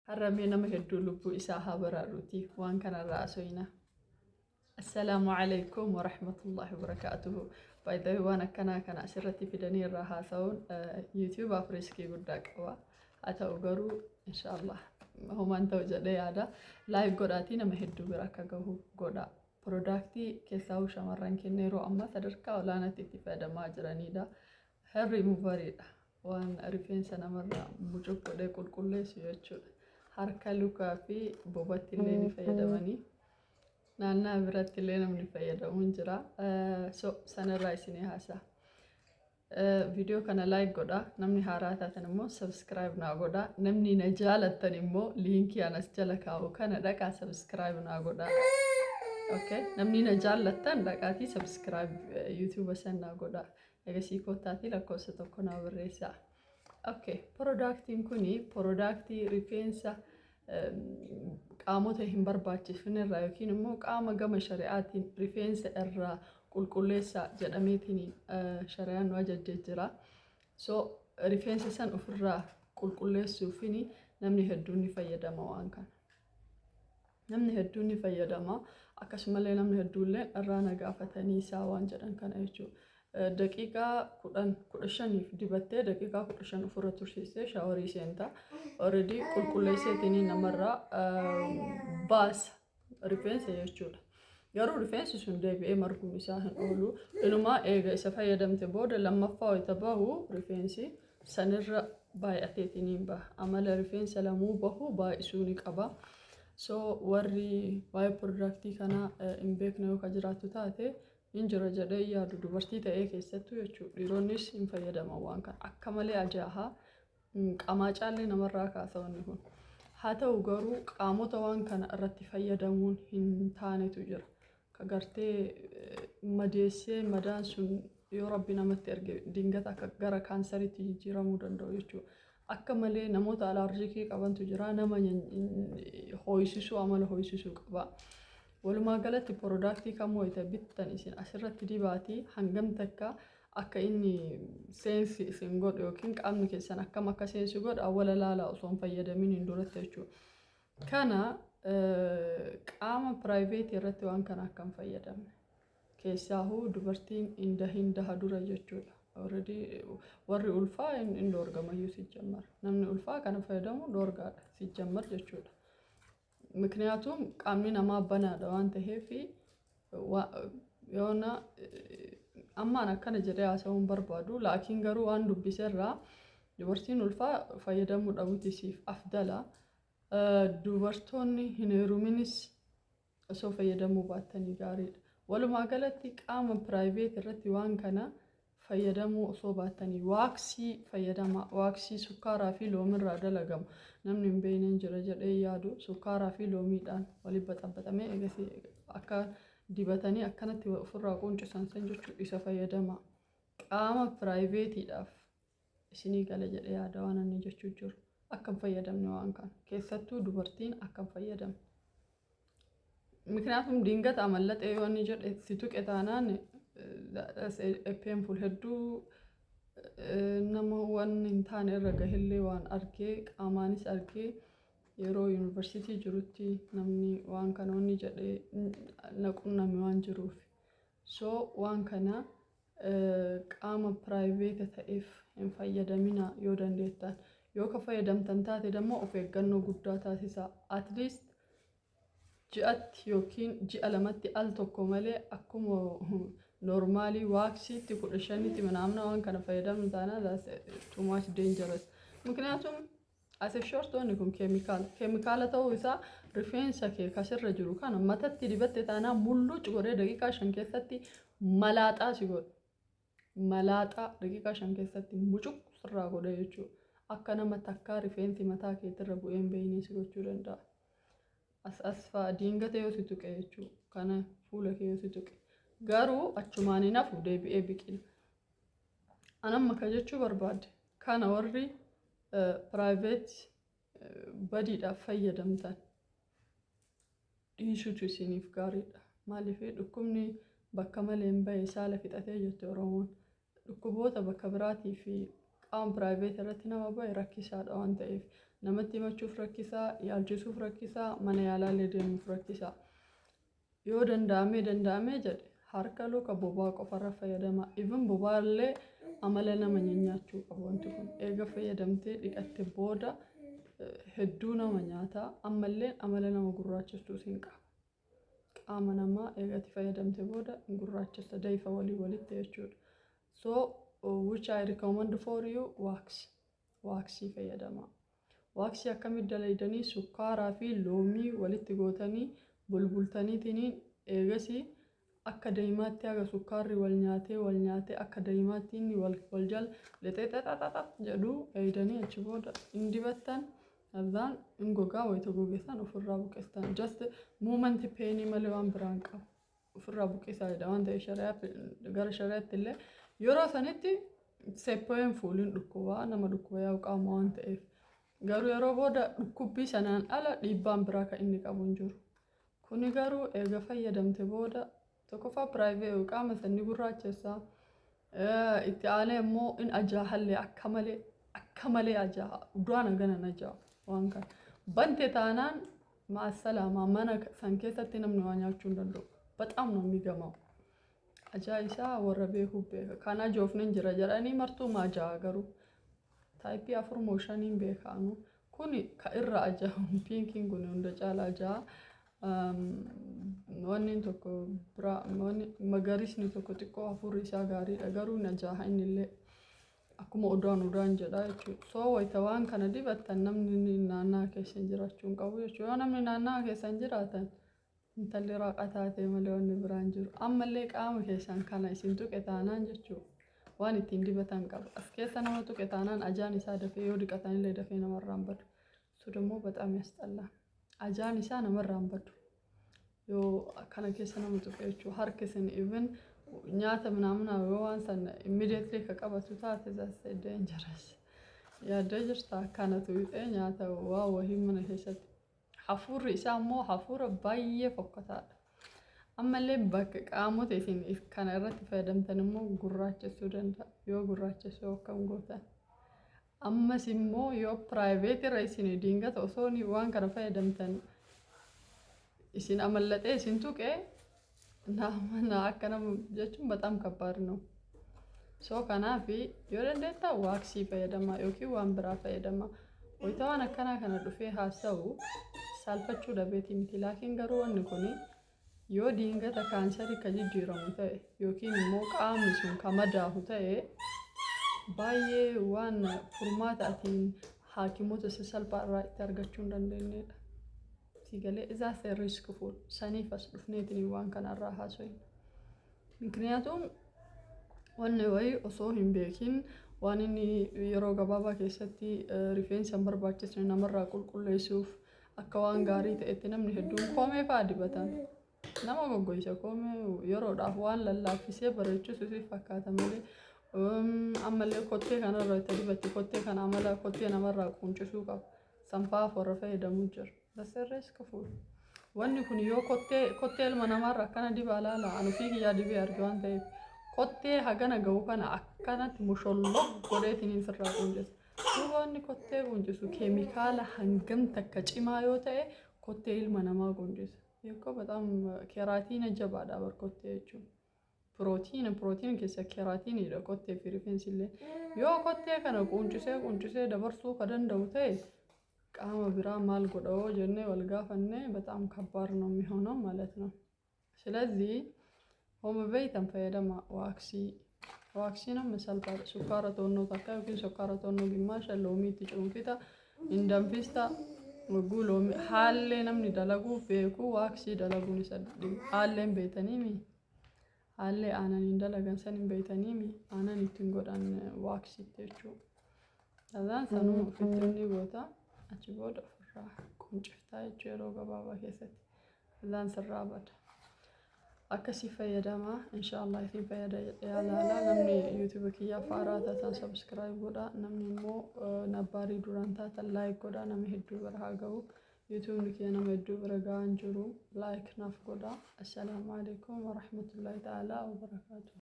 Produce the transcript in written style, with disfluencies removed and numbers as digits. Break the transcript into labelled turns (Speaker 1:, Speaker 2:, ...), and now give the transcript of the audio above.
Speaker 1: حرمي نما هدو لبو إساها براروتي وان كان الرأسوينا. السلام عليكم ورحمة الله وبركاته. بايدوي وانا كان أسرتي في دنيا راها سون يوتيوب أفريسكي قدك أتا أقرو إن شاء الله هم أنت وجدي هذا لايف قراتي نما هدو براكا قدا برودكتي كيساو شمران كنيرو أما تدركا ولا نتفادى ما جراني دا هري مباريد وان رفين سنة مرة بجوب قدا كل ليس يوتيوب harka lukaa fi bobatti illee ni fayyadamanii naannaa biratti illee namni fayyadamuun jira. So sanarraa isinii haasaa. Viidiyoo kana like godhaa. Namni haaraa taatan immoo subscribe naa godhaa. Namni na jaalattan immoo liinkii anas jala kaa'u kana dhaqaa subscribe naa godhaa. Okay? Namni na jaalattan dhaqaatii subscribe YouTube san naa godhaa. Egasii kottaatii lakkoofsa tokko naa barreessaa. Okay, productiin kuni productii rifeensa qaamota hin barbaachifne irraa yookiin immoo qaama gama shari'aatiin rifeensa irraa qulqulleessaa jedhameetiin shari'aan nu ajajjee jira. So rifeensa san ofirraa qulqulleessuufini namni hedduun ni fayyadama waan kana. Namni hedduun ni fayyadama. Akkasumallee namni hedduullee irraa nagaafatanii isaa waan jedhan kana jechuudha. daqiiqa 15 dibattee daqiiqa 15 ofirra tursiistee shaaworii seenta already qulqulleesseetii namarraa baasa rifeensa jechuudha. Garuu rifeensi sun deebi'ee marguun isaa hin oolu. Inumaa eega isa fayyadamte booda lammaffaa wayita bahu rifeensi sanirra baay'ateetiin baha. Amala rifeensa lamuu bahu baay'isuu ni qaba. So warri waa'ee productii kana hin beekne yoo ka jiraattu taate injira jedhee yaadu dubartii ta'ee keessattuu jechuudha. Dhiironnis hin fayyadaman waan kana. Akka malee ajaa'iba qaamaa caallee namarraa kaasawanii kun. Haa ta'u garuu qaamota waan kana irratti fayyadamuun hin taanetu jira. Ka gartee madeessee madaan sun yoo rabbi namatti erge dingata akka gara kaansariitti jijjiiramuu danda'u jechuudha. Akka malee namoota alarjikii qabantu jira. Nama ho'isisuu amala ho'isisuu qaba. Walumaa galatti productii kamuu wayita bittan isin asirratti dibaatii hangam takka akka inni seensi isin godhu yookiin qaamni keessan akkam akka seensi godhu awwala laalaa osoo hin fayyadamin hin duratti jechuudha. Kana qaama private irratti waan kana akkam fayyadamne keessaahuu dubartiin inda dura jechuudha. Already warri ulfaa hin dorgamayyuu sijjammar. Namni ulfaa kana fayyadamu dorgaadha sijjammar jechuudha. ምክንያቱም qaamni namaa banaadha waan ta'eef yoona ammaan akkana jedhee haasa'uun barbaadu laakiin garuu waan dubbiserraa dubartiin ulfaa fayyadamuu dhabuutisiif afdala. Dubartoonni hin heeruminis osoo fayyadamuu baattanii gaariidha. Walumaa galatti qaama private irratti waan kana fayyadamuu osoo baattanii waaksii fayyadama. Waaksii sukkaaraa fi loomirraa dalagamu. Namni hin beekne jira jedhee yaadu sukkaaraa fi loomiidhaan waliin baxabbatamee eegasii akka dibatanii akkanatti ofirraa quncisan san jechuudha isa fayyadama. Qaama privatiidhaaf isinii gala jedhee yaada waan inni jechuu jiru. Akkam fayyadamne waan kana. Keessattuu dubartiin akkam fayyadamne. Miknaatum dingata amallaxee yoo inni jedhe si tuqe taanaan painful hedduu nama waan hin taane irra gahillee waan argee qaamaanis argee yeroo yuunivarsiitii jirutti namni waan kana onni jedhee naqunname waan jiruuf. So waan kana qaama private ta'eef hin fayyadamina yoo dandeettan. Yoo ka fayyadamtan taate dammoo of eeggannoo guddaa taasisaa. At least ji'atti yookiin ji'a lamatti al tokko malee akkuma normally waaksiitti 15tti manaamna waan kana fayyadamu taana that's too much dangerous. ምክንያቱም as a short one kun keemikaala ta'uu isaa rifeensa kee kasirra jiru kana matatti dibatte taana mulluuc godhee daqiiqaa 5 keessatti malaaxaa si godha. Malaaxaa daqiiqaa 5 keessatti mucuq sirraa godha jechuudha. Akka nama takkaa rifeensi mataa keetirra bu'een beeynii si gochuu danda'a. Asfaa dingata yoo si tuqe jechuudha. Kana fuula kee yoo si tuqe. Garuu achumaan hinafu deebi'ee biqila. Anamma ka jechuu barbaade kana warri private badiidhaaf fayyadamtan dhiisuutu isiniif gaariidha. Maaliif dhukkubni bakka malee hin bahe saala fixatee jirti Oromoon. Dhukkuboota bakka biraatii fi qaama private irratti nama bahe rakkisaadha waan ta'eef namatti himachuuf rakkisaa, yaalchisuuf rakkisaa, mana yaalaallee deemuuf rakkisaa. Yoo danda'amee jedhe harka luka bobaa qofarra fayyadama. Even bobaallee amala nama nyaachuu qabu wanti kun. Eega fayyadamtee dhiqatte booda hedduu nama nyaata. Ammallee amala nama gurraachessuus hin qabu. Qaama namaa eegatti fayyadamte booda gurraachessa dayfa walitti jechuudha. So which I recommend for you waaksii fayyadama. Waaksii akkamitti dalaydanii sukkaaraa fi loomii walitti gootanii bulbultaniitiin eegasii akka daa'imaatti haga sukkaarri wal nyaatee akka daa'imaatti inni wal jala lixee xaxaxaxa jedhu eeydanii achi booda hin dibattan. Azaan ingogaa wayita gogeessan ofirraa buqeessan. Just moment pain malee waan biraan qabu. Ofirraa buqeessaa jedha waan ta'eef gara shari'aatti illee yeroo sanitti seppeen fuuliin dhukkubaa nama dhukkuba yaa'u qaama waan ta'eef. Garuu yeroo booda dhukkubbii sanaan ala dhiibbaan biraa kan inni qabu hin jiru. Kuni garuu eega fayyadamte booda tokkoffaa private qaama sanni gurraachessaa. Itti aanee immoo in ajaahallee akka malee ajaaha. Du'aan hagana ajaaha. Waan kana bante taanaan maasalaama mana san keessatti namni waan nyaachuu hin danda'u. Bataam ነው የሚገማው ajaa'isaa warra beekuu beeka. Kana joofnen jira jedhanii martuu maajaa garuu taayipii 4 mooshaniin beekaanu kuni ka irra ajaahu pinkiin kun hunda caala ajaa wanni tokko biraa magariisni tokko xiqqoo afurri isaa gaariidha garuu najaaha innillee akkuma udaan jedha jechuudha. So wayita waan kana dibattan namni naannaa keessa jiraachuu hin qabu jechuudha. Yoo namni naannaa keessa jiraatan intalli raaqa taatee malee wanni biraan jiru. Ammallee qaama keessan kana isin tuqe taanaan jechuudha. Waan ittiin dibatan qaba. As keessa nama tuqe taanaan ajaan isaa dafee yoo dhiqatanillee dafee namarraan badu. Sun immoo bataam yasxalla. Ajaan isaa namarraan badu. Yoo kana keessa nama tuqe jechuudha. Harki isin even nyaata ምናምን waan san immediately ka qabatu taate that's dangerous. Yaadda jirta kanatu wixee nyaata waa wahii mana keessatti. Hafuurri isaa immoo hafuura baay'ee fokkataadha. Ammallee bakka qaamota isin kana irratti fayyadamtan immoo gurraachessuu danda'a. Yoo gurraachessuu akkam gootan. Ammas immoo yoo private irra isin diingata osoo waan kana fayyadamtan isin amallatee isin tuqee na akka nama jechuun bataam kabbaad ነው. So kanaafi yoo dandeetta waaksii fayyadama yookiin waan biraa fayyadama. Wayita waan akkanaa kana dhufee haasa'u saalfachuu dhabeeti miti. Laakiin garuu wanni kuni yoo diingata kaansarii ka jijjiiramu ta'e yookiin immoo qaamni sun ka madaahu ta'e baay'ee waan furmaata atiin haakimoota sasalphaa irraa itti argachuu hin dandeenyedha. Sigalee isaa se risk fuul saniif as dhufneetiin waan kanarraa haasa'in. Mikniyaatum wanni wayii osoo hin beekin waan inni yeroo gabaabaa keessatti rifeensa barbaachisne namarraa qulqulleessuuf akka waan gaarii ta'etti namni hedduun koomee fa'aa dibatan. Nama goggoisa koomee yeroodhaaf waan lallaaffisee bareechuus isii fakkaata malee ammallee kottee kanarra itti dibatti kottee kana amala kottee namarraa qunchisuu qaba. Sanfaaf warra fayyadamuu jira. Dasirrees kafuul. Wanni kun yoo kottee ilma namarra akkana dibaa laala anu fi kiyyaa dibee arge waan ta'eef kottee hagana ga'u kana akkanatti musholloo godheetiin sirraa quncisa. Duuba wanni kottee quncisu keemikaala hangam takka cimaa yoo ta'e kottee ilma namaa quncisa. Yoo bataam keeraatiina jabaadha bar kottee jechuudha. Pirootiin keessa keeraatiinidha kottee fi rifeensillee. Yoo kottee kana quncisee dabarsuu ka danda'u ta'e qaama biraa maal godhoo jennee wal gaafannee በጣም ከባድ ነው የሚሆነው ማለት ነው። ስለዚህ ሆም ቤተን ፈየደማ ዋክሲንም መሰልባል ሱካራ ቶኖ ታካዩ ግን ሱካራ ቶኖ ግማሽ ሎሚት ጩንፊታ እንደምፊስታ ጉሎሚ ሃሌ ነምኒ ደለጉ ቤኩ ዋክሲ ደለጉን ይሰድ ሃሌን ቤተኒሚ ሃሌ አናን እንደለገን ሰንን ቤተኒሚ አናን ይትን ጎዳን ዋክሲ ተቹ አዛን ሰኑ ፍትኒ ቦታ achi booda ofirraa qunciftaa jechuudha yeroo gabaabaa keessatti illaan sirraa bada. Akkasii fayyadamaa inshaallah isin fayyada yaalaalaa namni yuutuubii kiyyaa faaraa taatan sabskiraayib godhaa namni immoo nabbaarii duraan taatan laayik godhaa nama hedduu bira haa ga'u. Yuutuubni kiyya nama hedduu bira ga'an jiru laayik naaf godhaa. Assalaamu alaikum wa rahmatullahi ta'aalaa wa barakaatuh.